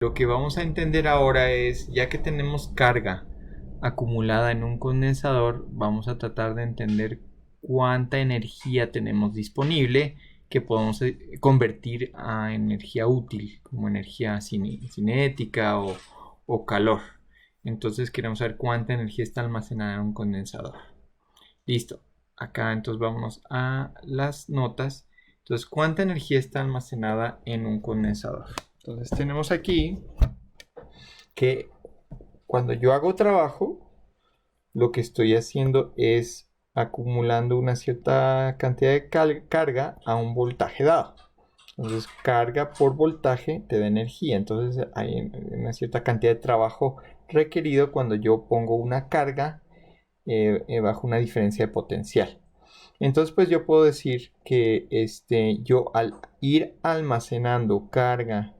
Lo que vamos a entender ahora es, ya que tenemos carga acumulada en un condensador, vamos a tratar de entender cuánta energía tenemos disponible que podemos convertir a energía útil, como energía cinética o calor. Entonces queremos saber cuánta energía está almacenada en un condensador. Listo. Acá entonces vamos a las notas. Entonces, ¿cuánta energía está almacenada en un condensador? Entonces tenemos aquí que cuando yo hago trabajo, lo que estoy haciendo es acumulando una cierta cantidad de carga a un voltaje dado. Entonces, carga por voltaje te da energía. Entonces, hay una cierta cantidad de trabajo requerido cuando yo pongo una carga bajo una diferencia de potencial. Entonces, pues yo puedo decir que yo al ir almacenando carga,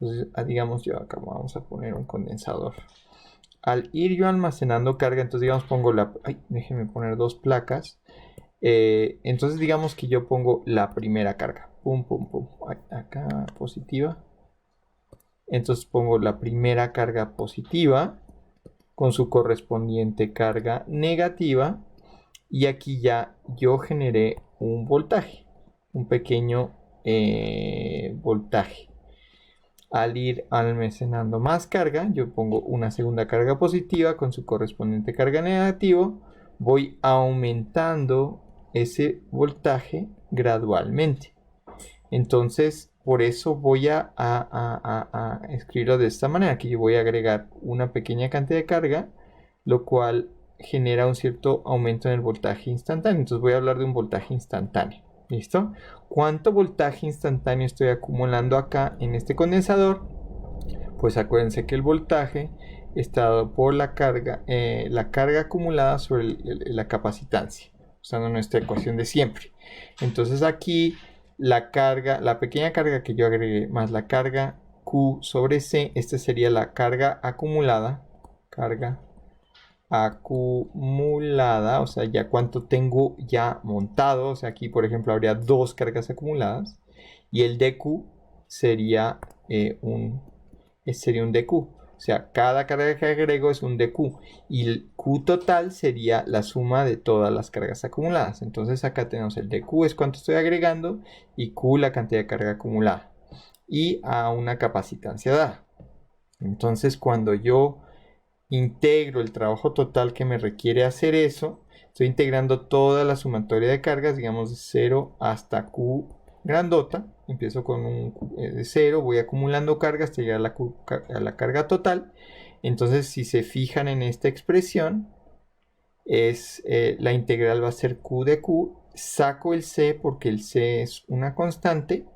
entonces, digamos, yo acá vamos a poner un condensador. Al ir yo almacenando carga, entonces digamos pongo déjenme poner dos placas. Entonces digamos que yo pongo la primera carga. Pum, pum, pum. Acá positiva. Entonces pongo la primera carga positiva con su correspondiente carga negativa. Y aquí ya yo generé un voltaje. Un pequeño voltaje. Al ir almacenando más carga, yo pongo una segunda carga positiva con su correspondiente carga negativa. Voy aumentando ese voltaje gradualmente. Entonces, por eso voy a escribirlo de esta manera, que yo voy a agregar una pequeña cantidad de carga, lo cual genera un cierto aumento en el voltaje instantáneo. Entonces voy a hablar de un voltaje instantáneo. ¿Listo? ¿Cuánto voltaje instantáneo estoy acumulando acá en este condensador? Pues acuérdense que el voltaje está dado por la carga acumulada sobre la capacitancia, usando nuestra ecuación de siempre. Entonces aquí la pequeña carga que yo agregué más la carga Q sobre C, esta sería la carga acumulada, o sea, ya cuánto tengo ya montado. O sea, aquí por ejemplo habría dos cargas acumuladas y el dQ sería un dQ. O sea, cada carga que agrego es un dQ y el Q total sería la suma de todas las cargas acumuladas. Entonces acá tenemos el dQ es cuánto estoy agregando y Q la cantidad de carga acumulada y a una capacitancia dada. Entonces cuando yo integro el trabajo total que me requiere hacer eso, estoy integrando toda la sumatoria de cargas, digamos de 0 hasta Q grandota. Empiezo con un de 0, voy acumulando cargas hasta llegar a la carga total. Entonces, si se fijan en esta expresión, la integral va a ser Q de Q. Saco el C porque el C es una constante.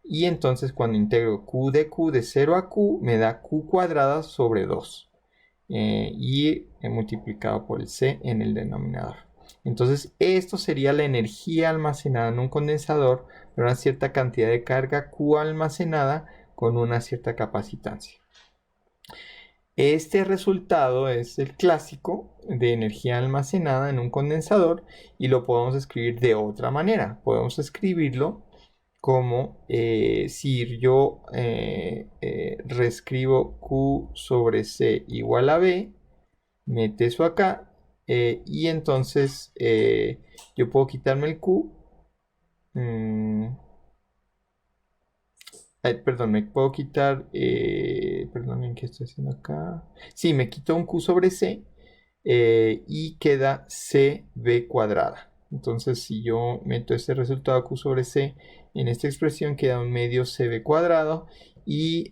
Y entonces cuando integro Q de Q de 0 a Q, me da Q cuadrada sobre 2. Y he multiplicado por el C en el denominador. Entonces esto sería la energía almacenada en un condensador de una cierta cantidad de carga Q almacenada con una cierta capacitancia. Este resultado es el clásico de energía almacenada en un condensador y lo podemos escribir de otra manera. Podemos escribirlo como si yo reescribo Q sobre C igual a B, mete eso acá y entonces yo puedo quitarme el Q. Perdón, me puedo quitar, perdón, ¿qué estoy haciendo acá? Sí, me quito un Q sobre C y queda CB cuadrada. Entonces, si yo meto este resultado Q sobre C en esta expresión, queda un medio CB cuadrado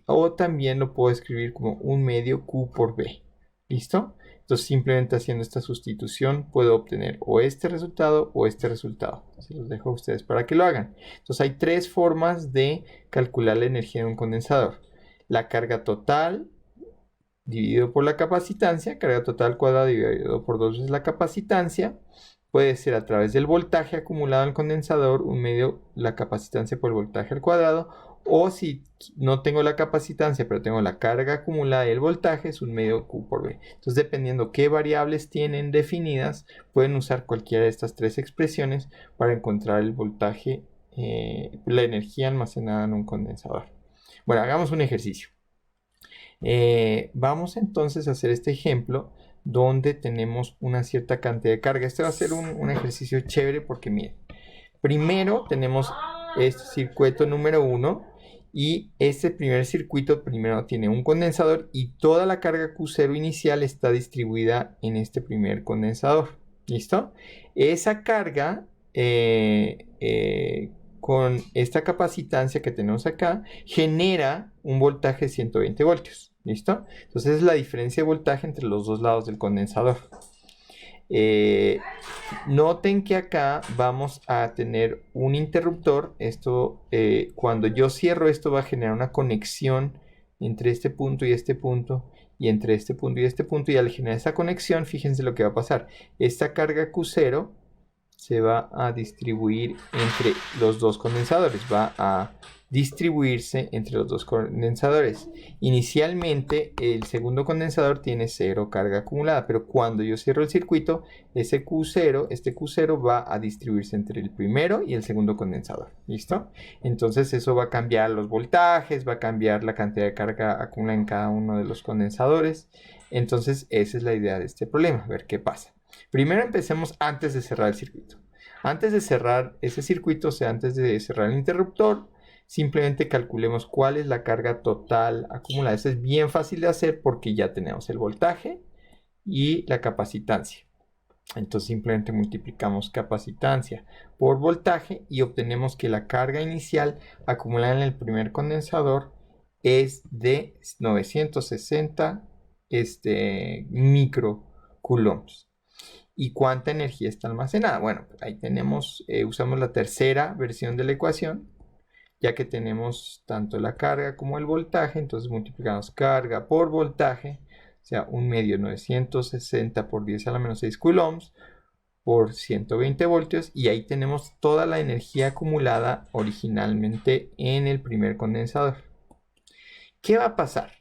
o también lo puedo escribir como un medio Q por B. ¿Listo? Entonces, simplemente haciendo esta sustitución puedo obtener o este resultado o este resultado. Se los dejo a ustedes para que lo hagan. Entonces, hay tres formas de calcular la energía de un condensador. La carga total dividido por la capacitancia, carga total cuadrada dividido por 2 veces la capacitancia, puede ser a través del voltaje acumulado en el condensador, un medio la capacitancia por el voltaje al cuadrado, o si no tengo la capacitancia, pero tengo la carga acumulada y el voltaje, es un medio Q por B. Entonces, dependiendo qué variables tienen definidas, pueden usar cualquiera de estas tres expresiones para encontrar el voltaje, la energía almacenada en un condensador. Bueno, hagamos un ejercicio. Vamos entonces a hacer este ejemplo donde tenemos una cierta cantidad de carga. Este va a ser un ejercicio chévere porque miren, primero tenemos este circuito número 1 y este primer circuito primero tiene un condensador y toda la carga Q0 inicial está distribuida en este primer condensador. ¿Listo? Esa carga con esta capacitancia que tenemos acá genera un voltaje de 120 voltios. ¿Listo? Entonces es la diferencia de voltaje entre los dos lados del condensador. Noten que acá vamos a tener un interruptor. Esto, cuando yo cierro esto va a generar una conexión entre este punto y este punto y entre este punto y este punto, y al generar esa conexión, fíjense lo que va a pasar. Esta carga Q0 se va a distribuir entre los dos condensadores, va a distribuirse entre los dos condensadores. Inicialmente el segundo condensador tiene 0 carga acumulada, pero cuando yo cierro el circuito, este Q0 va a distribuirse entre el primero y el segundo condensador. ¿Listo? Entonces eso va a cambiar los voltajes, va a cambiar la cantidad de carga acumulada en cada uno de los condensadores. Entonces esa es la idea de este problema, a ver qué pasa. Primero empecemos antes de cerrar el circuito. Antes de cerrar ese circuito, o sea, antes de cerrar el interruptor, simplemente calculemos cuál es la carga total acumulada. Eso es bien fácil de hacer porque ya tenemos el voltaje y la capacitancia. Entonces simplemente multiplicamos capacitancia por voltaje y obtenemos que la carga inicial acumulada en el primer condensador es de 960 microcoulombs. ¿Y cuánta energía está almacenada? Bueno, pues ahí tenemos, usamos la tercera versión de la ecuación, ya que tenemos tanto la carga como el voltaje. Entonces multiplicamos carga por voltaje, o sea, 1 medio 960 por 10 a la menos 6 coulombs por 120 voltios, y ahí tenemos toda la energía acumulada originalmente en el primer condensador. ¿Qué va a pasar?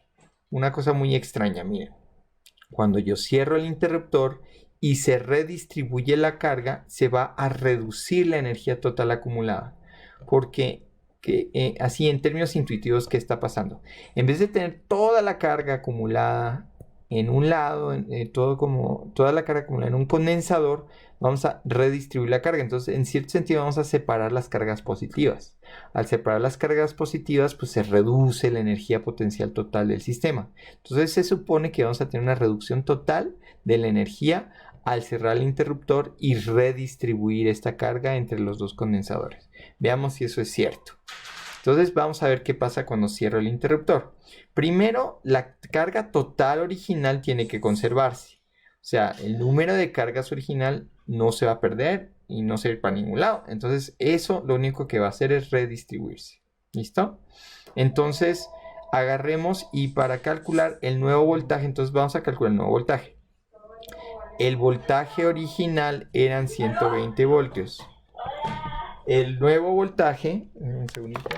Una cosa muy extraña, miren. Cuando yo cierro el interruptor y se redistribuye la carga, se va a reducir la energía total acumulada. Porque así en términos intuitivos, ¿qué está pasando? En vez de tener toda la carga acumulada en un lado, toda la carga acumulada en un condensador, vamos a redistribuir la carga. Entonces, en cierto sentido, vamos a separar las cargas positivas. Al separar las cargas positivas, pues se reduce la energía potencial total del sistema. Entonces, se supone que vamos a tener una reducción total de la energía al cerrar el interruptor y redistribuir esta carga entre los dos condensadores. Veamos si eso es cierto. Entonces vamos a ver qué pasa cuando cierro el interruptor. Primero, la carga total original tiene que conservarse. O sea, el número de cargas original no se va a perder y no se va a ir para ningún lado. Entonces eso lo único que va a hacer es redistribuirse. ¿Listo? Entonces agarremos y para calcular el nuevo voltaje, entonces vamos a calcular el nuevo voltaje. El voltaje original eran 120 voltios. El nuevo voltaje, un segundito.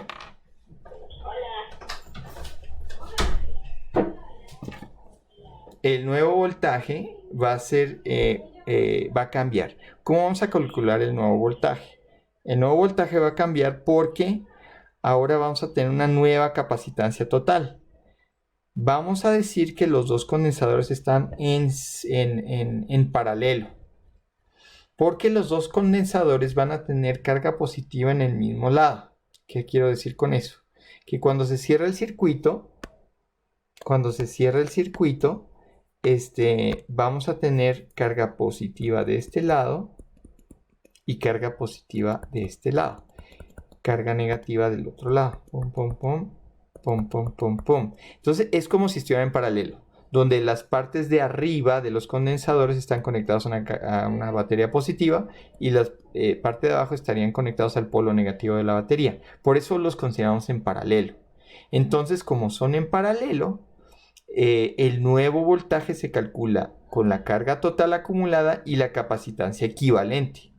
El nuevo voltaje va a ser, va a cambiar. ¿Cómo vamos a calcular el nuevo voltaje? El nuevo voltaje va a cambiar porque ahora vamos a tener una nueva capacitancia total. Vamos a decir que los dos condensadores están en paralelo. Porque los dos condensadores van a tener carga positiva en el mismo lado. ¿Qué quiero decir con eso? Que cuando se cierra el circuito, vamos a tener carga positiva de este lado y carga positiva de este lado. Carga negativa del otro lado. Pum, pum, pum, pum, pum, pum, pum. Entonces es como si estuvieran en paralelo, donde las partes de arriba de los condensadores están conectados a una batería positiva y las partes de abajo estarían conectados al polo negativo de la batería. Por eso los consideramos en paralelo. Entonces, como son en paralelo, el nuevo voltaje se calcula con la carga total acumulada y la capacitancia equivalente.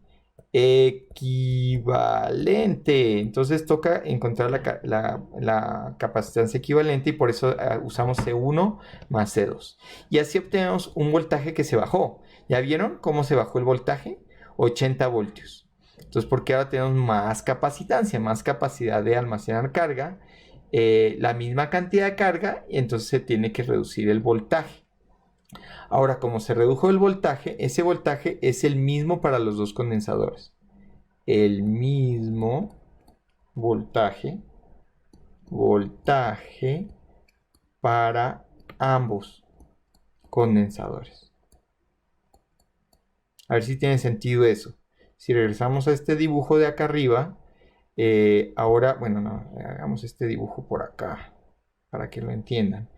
Entonces toca encontrar la capacitancia equivalente y por eso usamos C1 más C2. Y así obtenemos un voltaje que se bajó. ¿Ya vieron cómo se bajó el voltaje? 80 voltios. Entonces, porque ahora tenemos más capacitancia, más capacidad de almacenar carga. la misma cantidad de carga y entonces se tiene que reducir el voltaje. Ahora, como se redujo el voltaje, ese voltaje es el mismo para los dos condensadores. El mismo voltaje para ambos condensadores. A ver si tiene sentido eso. Si regresamos a este dibujo de acá arriba, ahora, bueno, no, hagamos este dibujo por acá para que lo entiendan.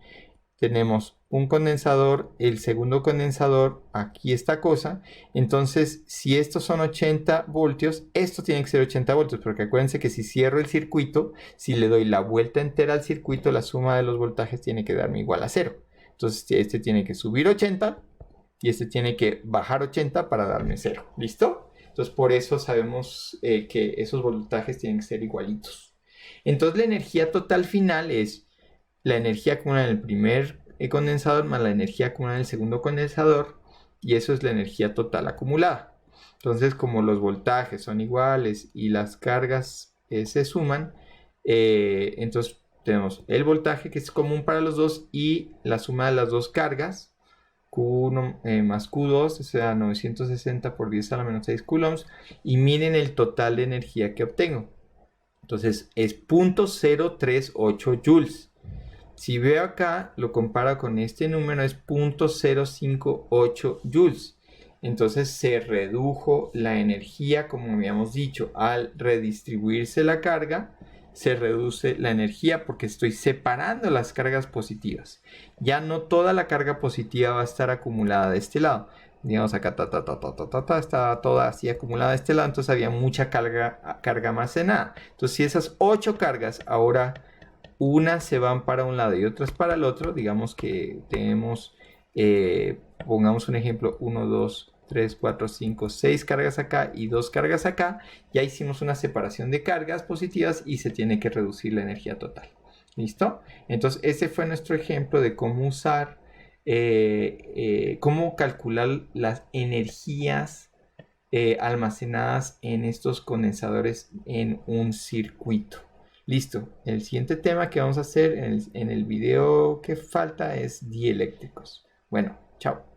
Tenemos un condensador, el segundo condensador, aquí esta cosa. Entonces, si estos son 80 voltios, esto tiene que ser 80 voltios, porque acuérdense que si cierro el circuito, si le doy la vuelta entera al circuito, la suma de los voltajes tiene que darme igual a 0. Entonces, este tiene que subir 80 y este tiene que bajar 80 para darme 0. ¿Listo? Entonces, por eso sabemos que esos voltajes tienen que ser igualitos. Entonces, la energía total final es la energía acumulada en el primer condensador más la energía acumulada en el segundo condensador, y eso es la energía total acumulada. Entonces, como los voltajes son iguales y las cargas se suman, entonces tenemos el voltaje que es común para los dos y la suma de las dos cargas, Q1 más Q2, o sea, 960 por 10 a la menos 6 coulombs, y miren el total de energía que obtengo. Entonces es 0.038 joules. Si veo acá, lo comparo con este número, es 0.058 joules. Entonces se redujo la energía, como habíamos dicho, al redistribuirse la carga, se reduce la energía porque estoy separando las cargas positivas. Ya no toda la carga positiva va a estar acumulada de este lado. Digamos acá, está toda así acumulada de este lado, entonces había mucha carga almacenada. Entonces si esas 8 cargas ahora unas se van para un lado y otras para el otro, digamos que tenemos, pongamos un ejemplo, 1, 2, 3, 4, 5, 6 cargas acá y 2 cargas acá, ya hicimos una separación de cargas positivas y se tiene que reducir la energía total. ¿Listo? Entonces ese fue nuestro ejemplo de cómo usar, cómo calcular las energías almacenadas en estos condensadores en un circuito. Listo, el siguiente tema que vamos a hacer en el video que falta es dieléctricos. Bueno, chao.